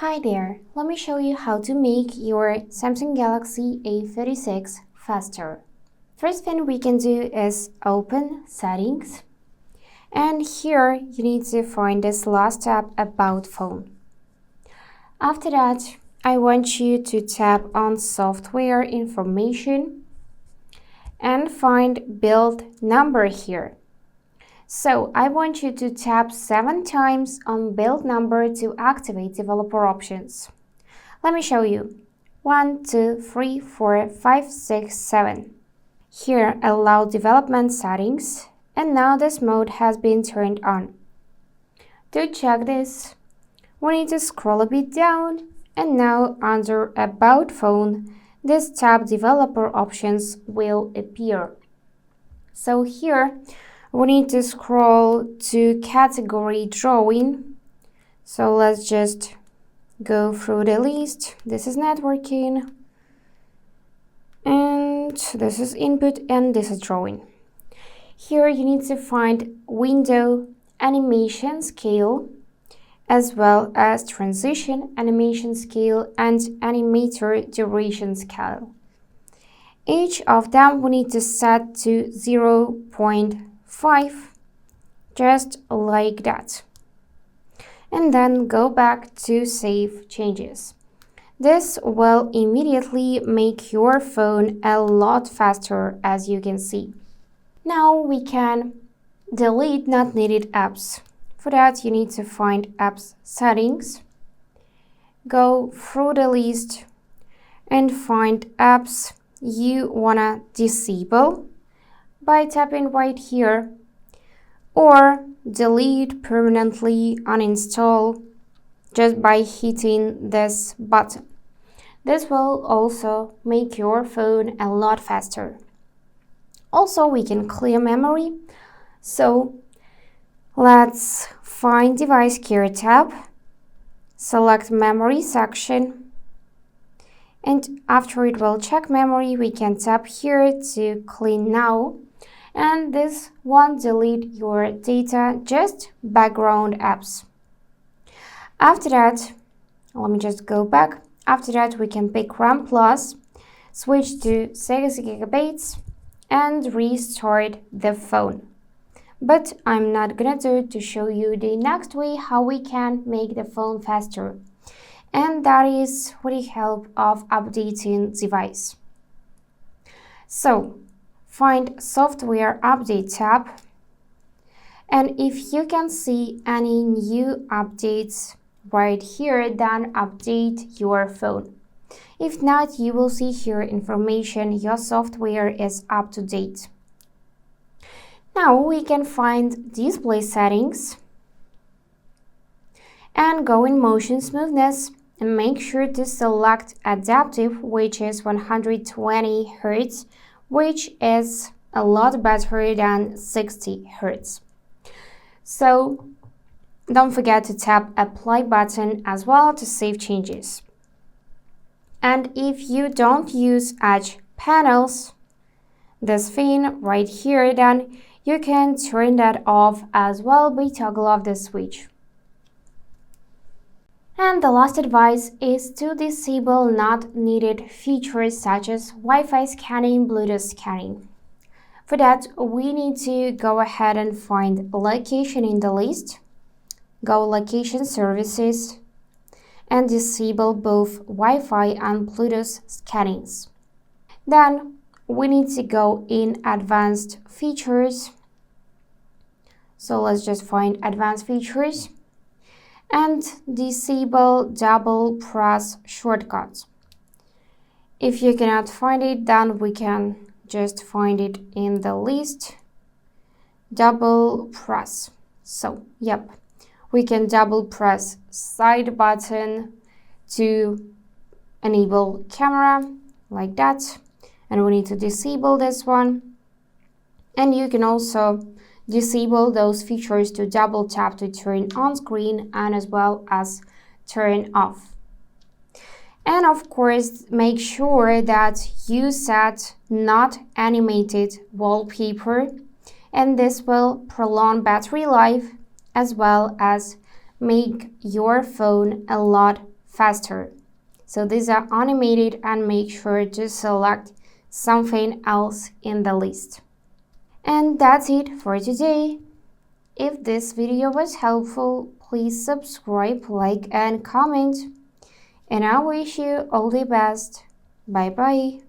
Hi there, let me show you how to make your Samsung Galaxy A36 faster. First thing we can do is open Settings, and here you need to find this last tab About Phone. After that, I want you to tap on Software Information and find Build Number here. So I want you to tap 7 times on build number to activate developer options. Let me show you. 1, 2, 3, 4, 5, 6, 7. Here allow development settings, and now this mode has been turned on. To check this, we need to scroll a bit down, and now under About Phone, this tab Developer Options will appear. So here, we need to scroll to category drawing. So let's just go through the list. This is networking, and this is input, and this is drawing. Here you need to find window animation scale, as well as transition animation scale and animator duration scale. Each of them we need to set to 0.5, just like that. And then go back to Save Changes. This will immediately make your phone a lot faster, as you can see. Now we can delete not needed apps. For that, you need to find Apps Settings, go through the list, and find apps you wanna disable by tapping right here, or delete permanently uninstall just by hitting this button. This will also make your phone a lot faster. Also, we can clear memory. So let's find Device Care tab, select Memory section, and after it will check memory, we can tap here to Clean Now, and this won't delete your data, just background apps. After that, let me just go back. After that, we can pick RAM Plus, switch to 6 GB, and restart the phone. But I'm not gonna do it to show you the next way how we can make the phone faster. And that is with the help of updating device. So find Software Update tab, and if you can see any new updates right here, then update your phone. If not, you will see here information your software is up to date. Now we can find Display Settings and go in Motion Smoothness and make sure to select Adaptive, which is 120 Hz, which is a lot better than 60 Hz. So don't forget to tap Apply button as well to save changes. And if you don't use Edge panels, this thing right here, then you can turn that off as well by toggle off the switch. And the last advice is to disable not needed features such as Wi-Fi scanning, Bluetooth scanning. For that, we need to go ahead and find location in the list, go location services, and disable both Wi-Fi and Bluetooth scannings. Then we need to go in advanced features. So let's just find advanced features and disable double press shortcuts. If you cannot find it, then we can just find it in the list, double press. So yep, we can double press side button to enable camera like that, and we need to disable this one. And you can also disable those features to double tap to turn on screen and as well as turn off. And of course, make sure that you set not animated wallpaper, and this will prolong battery life as well as make your phone a lot faster. So these are animated, and make sure to select something else in the list. And that's it for today. If this video was helpful, please subscribe, like, and comment. And I wish you all the best. Bye bye.